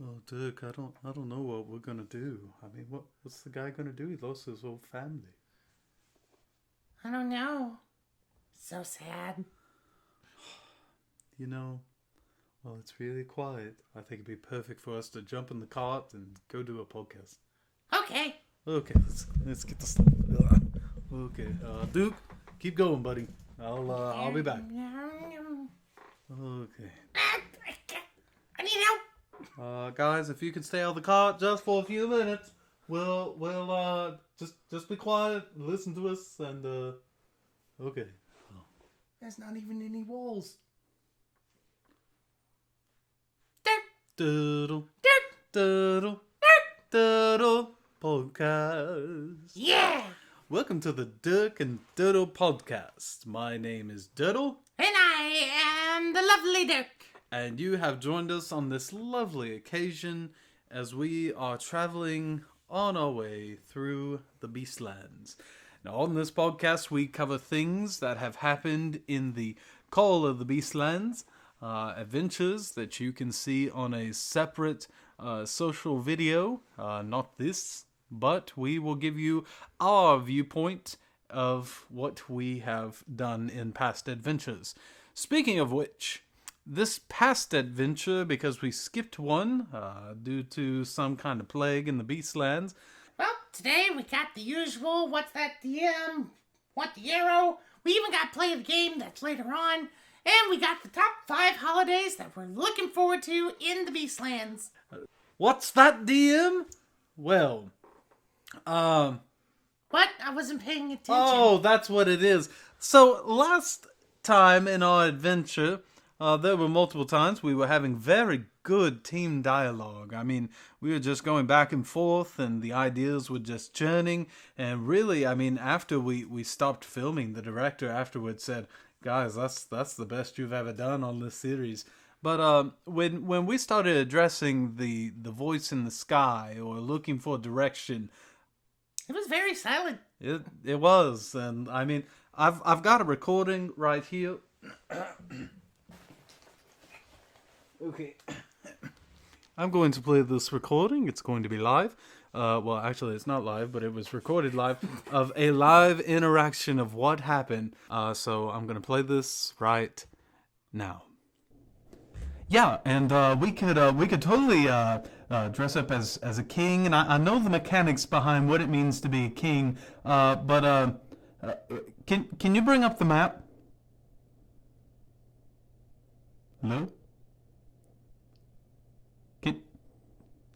Oh, Dirk, I don't know what we're gonna do. I mean, what's the guy gonna do? He lost his whole family. I don't know. So sad. You know, well, it's really quiet. I think it'd be perfect for us to jump in the cart and go do a podcast. Okay. Okay, let's get the stuff. Okay, Duke, keep going, buddy. I'll be back. Okay. I need help. Guys, if you could stay out of the cart just for a few minutes, we'll just be quiet, listen to us, and okay. Oh. There's not even any walls. Durtle, Durtle, Durtle podcast. Yeah. Welcome to the Dirk and Durtle podcast. My name is Durtle. And I am the lovely Dirk. And you have joined us on this lovely occasion as we are traveling on our way through the Beastlands. Now, on this podcast, we cover things that have happened in the Call of the Beastlands, adventures that you can see on a separate social video, not this, but we will give you our viewpoint of what we have done in past adventures. Speaking of which, this past adventure, because we skipped one due to some kind of plague in the Beastlands. Well, today we got the usual, what's that, what the arrow. We even got play of the game that's later on. And we got the top 5 holidays that we're looking forward to in the Beastlands. What's that, DM? Well, What? I wasn't paying attention. Oh, that's what it is. So, last time in our adventure, there were multiple times we were having very good team dialogue. I mean, we were just going back and forth, and the ideas were just churning. And really, I mean, after we stopped filming, the director afterwards said, "Guys, that's the best you've ever done on this series." But when we started addressing the voice in the sky or looking for direction, it was very silent. It was, and I mean, I've got a recording right here. Okay. I'm going to play this recording. It's going to be live. Well, actually, it's not live, but it was recorded live of a live interaction of what happened. So I'm going to play this right now. Yeah, and we could totally dress up as a king, and I know the mechanics behind what it means to be a king. But can you bring up the map? Hello?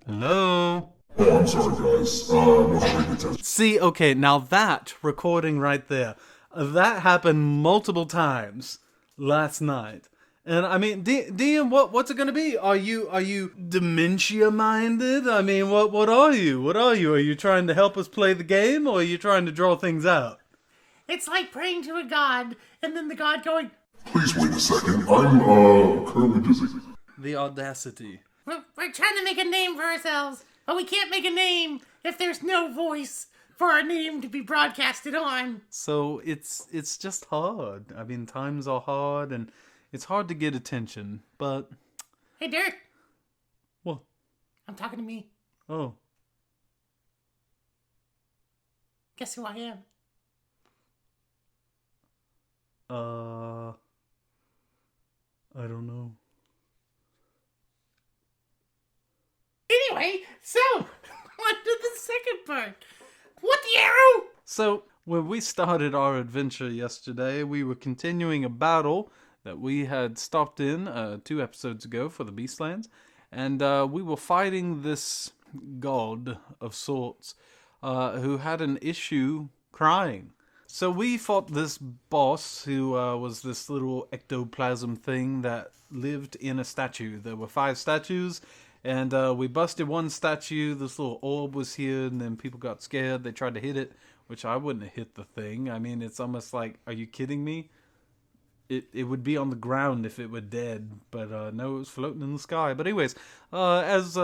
Hello? Oh, I'm sorry, guys. Wasn't paying attention. See, okay, now that recording right there, that happened multiple times last night. And I mean, DM, what's it gonna be? Are you dementia minded? I mean, what are you? What are you? Are you trying to help us play the game, or are you trying to draw things out? It's like praying to a god, and then the god going, Please wait a second. I'm currently busy. The audacity. we're trying to make a name for ourselves, but we can't make a name if there's no voice for our name to be broadcasted on. So it's just hard. I mean, times are hard, and it's hard to get attention, but... Hey, Dirk. What? I'm talking to me. Oh. Guess who I am? I don't know. Anyway, so, on to the second part. What the arrow? So, when we started our adventure yesterday, we were continuing a battle that we had stopped in 2 episodes ago for the Beastlands, and we were fighting this god of sorts who had an issue crying. So we fought this boss who was this little ectoplasm thing that lived in a statue. There were 5 statues, and we busted one statue. This little orb was here, and then people got scared. They tried to hit it, which I wouldn't have hit the thing. I mean, it's almost like, are you kidding me? It would be on the ground if it were dead, but no, it was floating in the sky. But anyways, as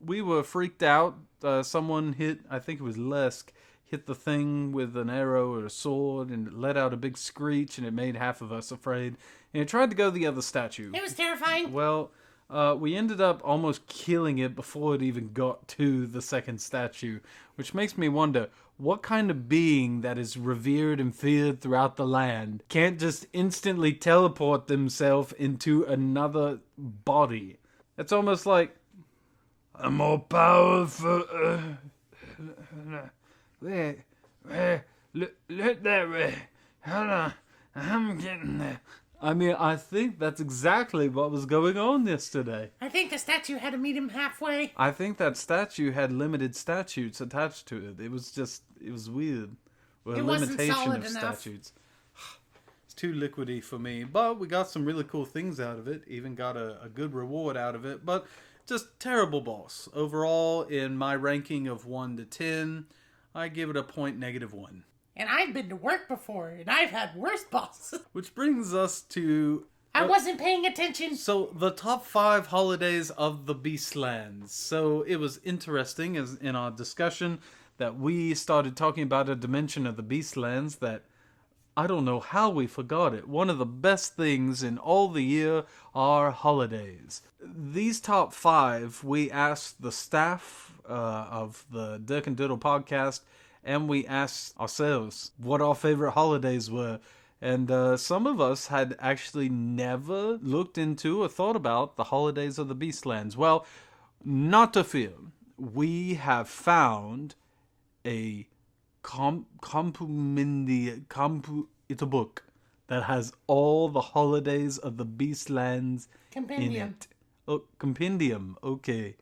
we were freaked out, someone hit, I think it was Lesk, hit the thing with an arrow or a sword, and it let out a big screech, and it made half of us afraid. And it tried to go the other statue. It was terrifying. Well, we ended up almost killing it before it even got to the second statue, which makes me wonder what kind of being that is revered and feared throughout the land can't just instantly teleport themselves into another body. It's almost like, I'm more powerful. Look that way. Hold on. I'm getting there. I mean, I think that's exactly what was going on yesterday. I think the statue had to meet him halfway. I think that statue had limited statutes attached to it. It was weird. With It a wasn't limitation solid of enough. statutes. It's too liquidy for me. But we got some really cool things out of it. Even got a good reward out of it. But just terrible boss. Overall, in my ranking of 1 to 10, I give it a -1. And I've been to work before, and I've had worse bosses. Which brings us to... I wasn't paying attention. So, the top 5 holidays of the Beastlands. So, it was interesting as in our discussion that we started talking about a dimension of the Beastlands that I don't know how we forgot it. One of the best things in all the year are holidays. These top 5, we asked the staff of the Dirk and Durtle podcast, and we asked ourselves what our favorite holidays were. And some of us had actually never looked into or thought about the holidays of the Beastlands. Well, not to fear. We have found a it's a book that has all the holidays of the Beastlands Compendium. in it. Oh, compendium. Okay.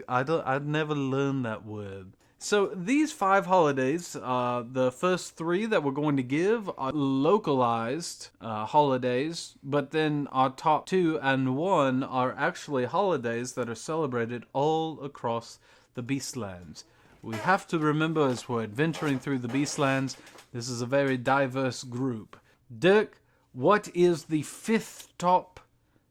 I'd never learned that word. So these 5 holidays, the first 3 that we're going to give are localized holidays, but then our top 2 and 1 are actually holidays that are celebrated all across the Beastlands. We have to remember as we're adventuring through the Beastlands, this is a very diverse group. Dirk, what is the 5th top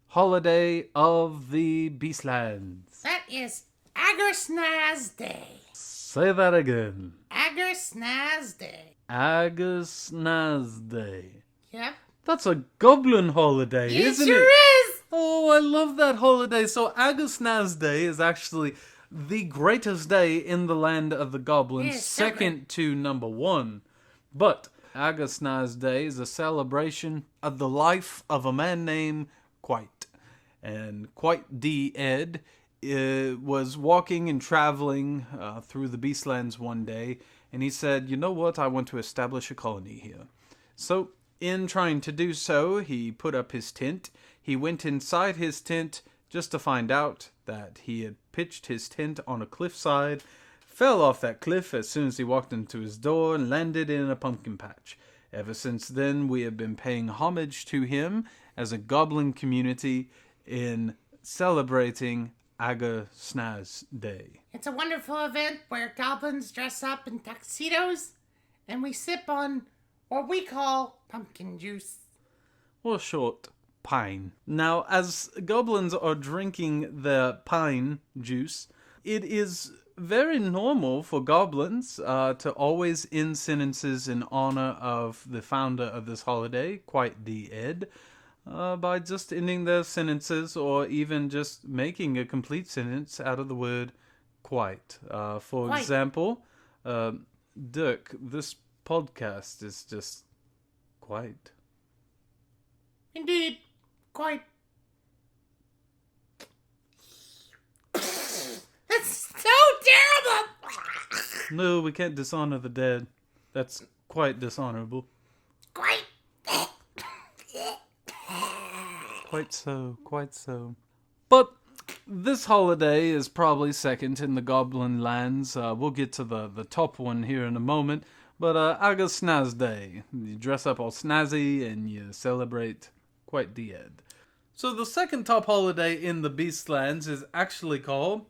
holiday of the Beastlands? That is Aggersnaz Day. Say that again. Aggersnaz Day. Aggersnaz Day. Yep. That's a goblin holiday, It isn't sure it? is. Oh, I love that holiday. So Aggersnaz Day is actually the greatest day in the land of the goblins, Yes, second to number 1. But Aggersnaz Day is a celebration of the life of a man named Quite. And Quite D. Ed was walking and traveling through the Beastlands one day, and he said, you know what, I want to establish a colony here. So, in trying to do so, he put up his tent. He went inside his tent just to find out that he had pitched his tent on a cliffside, fell off that cliff as soon as he walked into his door, and landed in a pumpkin patch. Ever since then, we have been paying homage to him as a goblin community in celebrating Aggersnaz Day. It's a wonderful event where goblins dress up in tuxedos and we sip on what we call pumpkin juice. Or short, pine. Now, as goblins are drinking their pine juice, it is very normal for goblins to always end sentences in honor of the founder of this holiday, Quite the Ed, by just ending their sentences or even just making a complete sentence out of the word quite. For Quite. example, Dirk, this podcast is just quite. Indeed, quite. That's so terrible! No, we can't dishonor the dead. That's quite dishonorable. Quite. Quite so, quite so. But this holiday is probably second in the Goblin lands. We'll get to the top one here in a moment. But Aggersnaz Day. You dress up all snazzy and you celebrate Quite the Ed. So the second top holiday in the Beastlands is actually called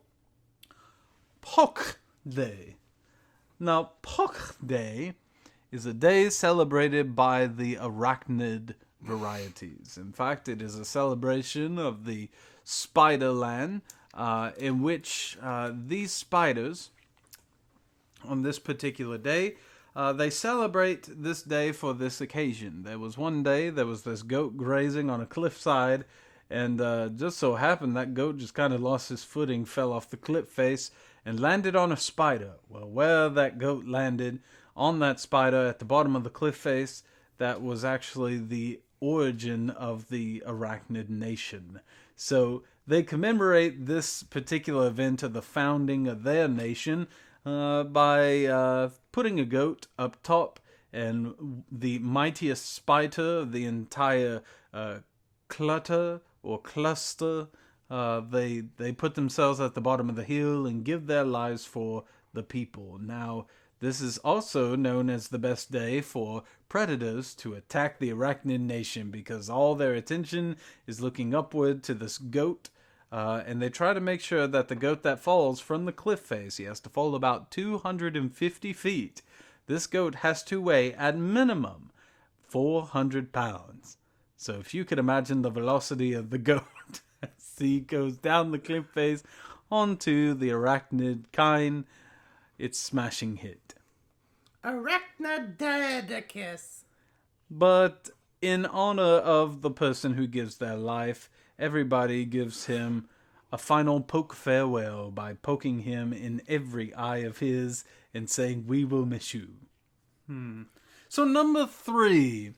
Poch Day. Now, Poch Day is a day celebrated by the arachnid varieties. In fact, it is a celebration of the Spiderland, in which these spiders, on this particular day, they celebrate this day for this occasion. There was one day, there was this goat grazing on a cliffside, And just so happened that goat just kind of lost his footing, fell off the cliff face, and landed on a spider. Well, where that goat landed on that spider at the bottom of the cliff face, that was actually the origin of the Arachnid Nation. So they commemorate this particular event of the founding of their nation by putting a goat up top, and the mightiest spider of the entire clutter or cluster, they put themselves at the bottom of the hill and give their lives for the people. Now, this is also known as the best day for predators to attack the Arachnid Nation, because all their attention is looking upward to this goat, and they try to make sure that the goat that falls from the cliff face, he has to fall about 250 feet. This goat has to weigh, at minimum, 400 pounds. So if you could imagine the velocity of the goat as he goes down the cliff face onto the arachnid kind, it's smashing hit. Arachnidicus. But in honor of the person who gives their life, everybody gives him a final poke farewell by poking him in every eye of his and saying, "We will miss you." So number 3,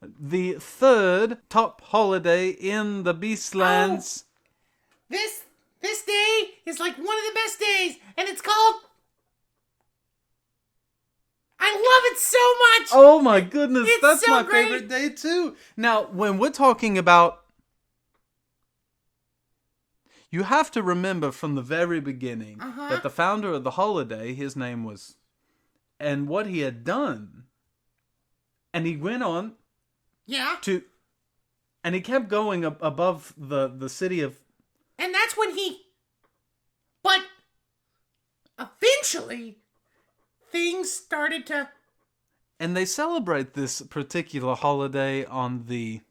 the third top holiday in the Beastlands. This day is like one of the best days, and it's called... I love it so much! Oh my goodness, It's that's so my great. favorite day too. Now, when we're talking about... You have to remember from the very beginning that the founder of the holiday, his name was... And what he had done... And he went on Yeah. and he kept going above the city of... And that's when But eventually, things started to... And they celebrate this particular holiday on the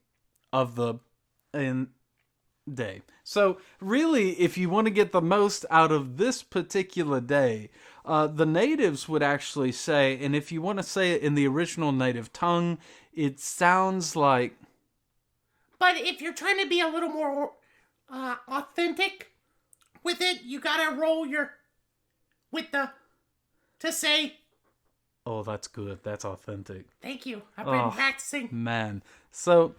day. So really, if you want to get the most out of this particular day, the natives would actually say, and if you want to say it in the original native tongue, it sounds like... But if you're trying to be a little more authentic with it, you gotta roll to say... Oh, that's good. That's authentic. Thank you. I've been practicing. Man. So,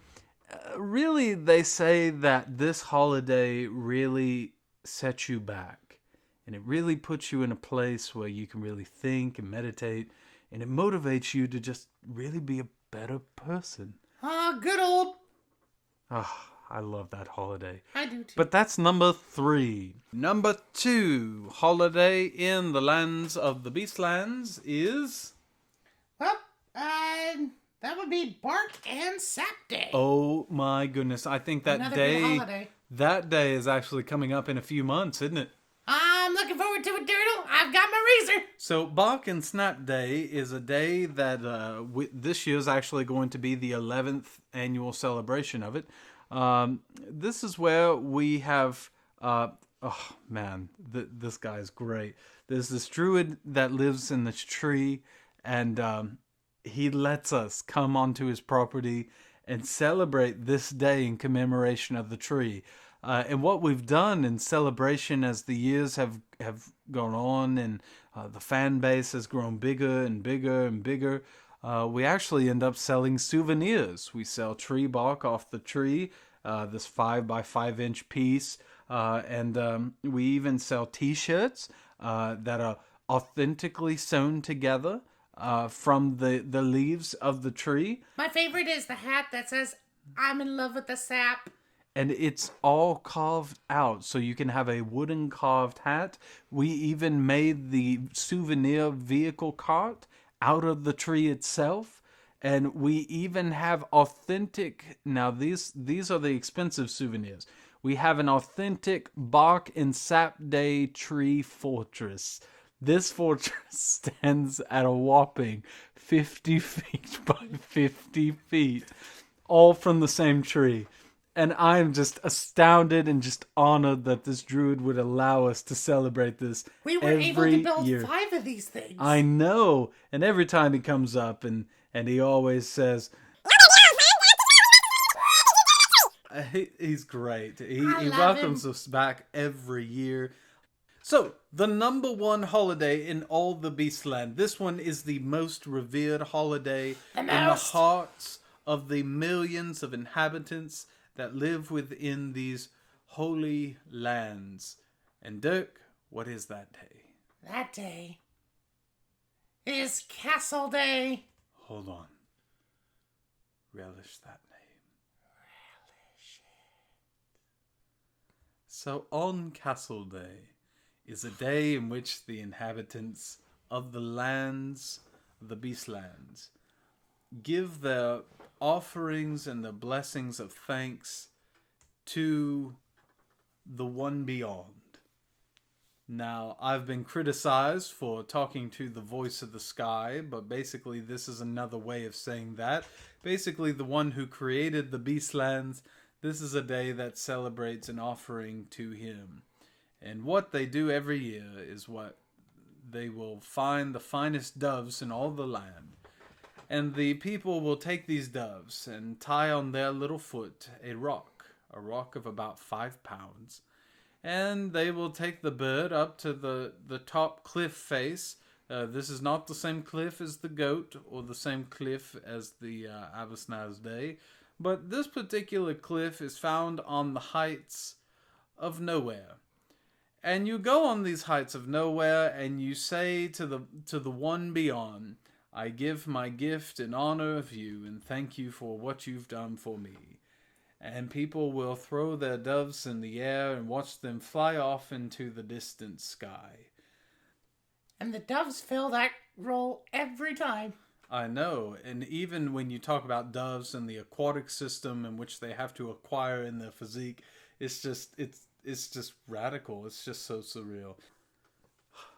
really, they say that this holiday really sets you back. And it really puts you in a place where you can really think and meditate. And it motivates you to just really be a better person. Good old... I love that holiday. I do too. But that's number 3. Number 2 holiday in the lands of the Beastlands is... Well, that would be Bark and Sap Day. Oh my goodness. I think that Another good holiday. That day is actually coming up in a few months, isn't it? I'm looking forward to it, Durtle. I've got my razor. So Bark and Snap Day is a day that this year is actually going to be the 11th annual celebration of it. This is where we have... this guy's great. There's this druid that lives in this tree, and he lets us come onto his property and celebrate this day in commemoration of the tree. And what we've done in celebration as the years have gone on, and the fan base has grown bigger and bigger and bigger, we actually end up selling souvenirs. We sell tree bark off the tree, this 5 by 5 inch piece, and we even sell t-shirts that are authentically sewn together from the leaves of the tree. My favorite is the hat that says, "I'm in love with the sap." And it's all carved out, so you can have a wooden carved hat. We even made the souvenir vehicle cart out of the tree itself. And we even have authentic... Now, these are the expensive souvenirs. We have an authentic Bark and Sap Day tree fortress. This fortress stands at a whopping 50 feet by 50 feet, all from the same tree. And I'm just astounded and just honored that this druid would allow us to celebrate this We were every able to build year. 5 of these things. I know. And every time he comes up and he always says... He's great. He love welcomes him. us back every year. So, the number one holiday in all the Beastland. This one is the most revered holiday in the hearts of the millions of inhabitants that live within these holy lands. And Dirk, what is that day? That day is Castle Day. Hold on. Relish that name. Relish it. So, on Castle Day is a day in which the inhabitants of the lands, the Beastlands, give their offerings and the blessings of thanks to the one beyond. Now, I've been criticized for talking to the voice of the sky, but basically this is another way of saying that. Basically, the one who created the Beastlands, this is a day that celebrates an offering to him. And what they do every year is what they will find the finest doves in all the land. And the people will take these doves and tie on their little foot a rock of about 5 pounds. And they will take the bird up to the top cliff face. This is not the same cliff as the goat or the same cliff as the Avasnaz Day. But this particular cliff is found on the heights of nowhere. And you go on these heights of nowhere and you say to the one beyond, I give my gift in honor of you and thank you for what you've done for me. And people will throw their doves in the air and watch them fly off into the distant sky. And the doves fill that role every time. I know, and even when you talk about doves and the aquatic system in which they have to acquire in their physique, it's just radical. It's just so surreal.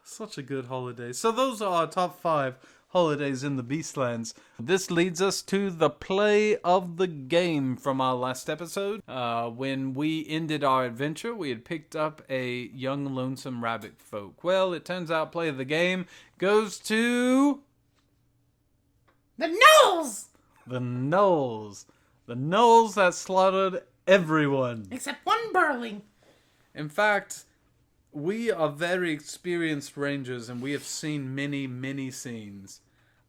Such a good holiday. So those are our top 5 holidays in the Beastlands. This leads us to the play of the game from our last episode. When we ended our adventure, we had picked up a young lonesome rabbit folk. Well, it turns out play of the game goes to... The Knolls! The Knolls. The Knolls that slaughtered everyone. Except one Burling. In fact, we are very experienced rangers and we have seen many, many scenes.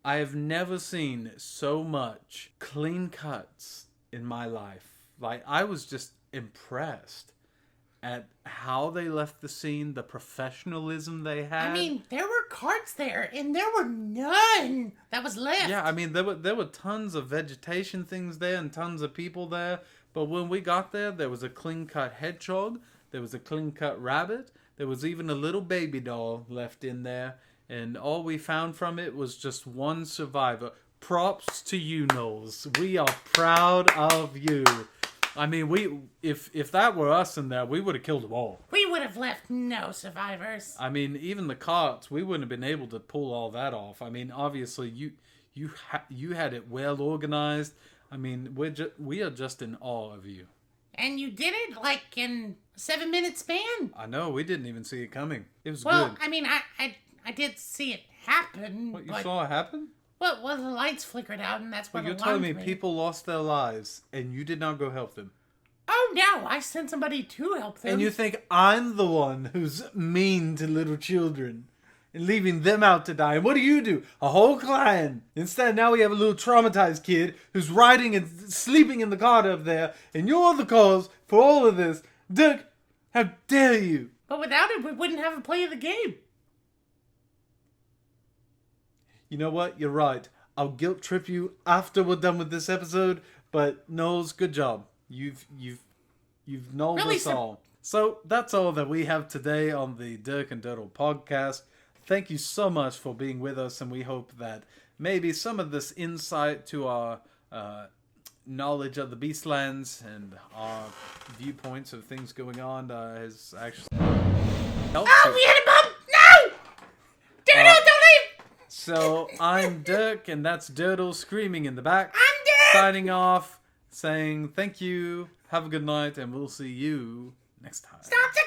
I have never seen so much clean cuts in my life. Like, I was just impressed at how they left the scene, the professionalism they had. I mean, there were carts there, and there were none that was left. Yeah, I mean, there were tons of vegetation things there and tons of people there. But when we got there was a clean-cut hedgehog, there was a clean-cut rabbit, there was even a little baby doll left in there. And all we found from it was just one survivor. Props to you, Knowles. We are proud of you. I mean, if that were us in there, we would have killed them all. We would have left no survivors. I mean, even the carts, we wouldn't have been able to pull all that off. I mean, obviously, you had it well organized. I mean, we are just in awe of you. And you did it like in a 7-minute span. I know, we didn't even see it coming. It was Well, good. I mean, I did see it happen. What, you saw it happen? Well, the lights flickered out, and that's what You're alarmed telling me me. people lost their lives, and you did not go help them. Oh, no, I sent somebody to help them. And you think I'm the one who's mean to little children and leaving them out to die. And what do? A whole clan. Instead, now we have a little traumatized kid who's riding and sleeping in the cart up there, and you're the cause for all of this. Dirk, how dare you? But without it, we wouldn't have a play of the game. You know what? You're right. I'll guilt trip you after we're done with this episode, but Knowles, good job. You've knolled Really us all. So that's all that we have today on the Dirk and Durtle podcast. Thank you so much for being with us, and we hope that maybe some of this insight to our knowledge of the Beastlands and our viewpoints of things going on has actually helped. Oh, we had a bump! No! Durtle, don't leave! So I'm Dirk, and that's Durtle screaming in the back. I'm Dirk! Signing off, saying thank you, have a good night, and we'll see you next time. Stop the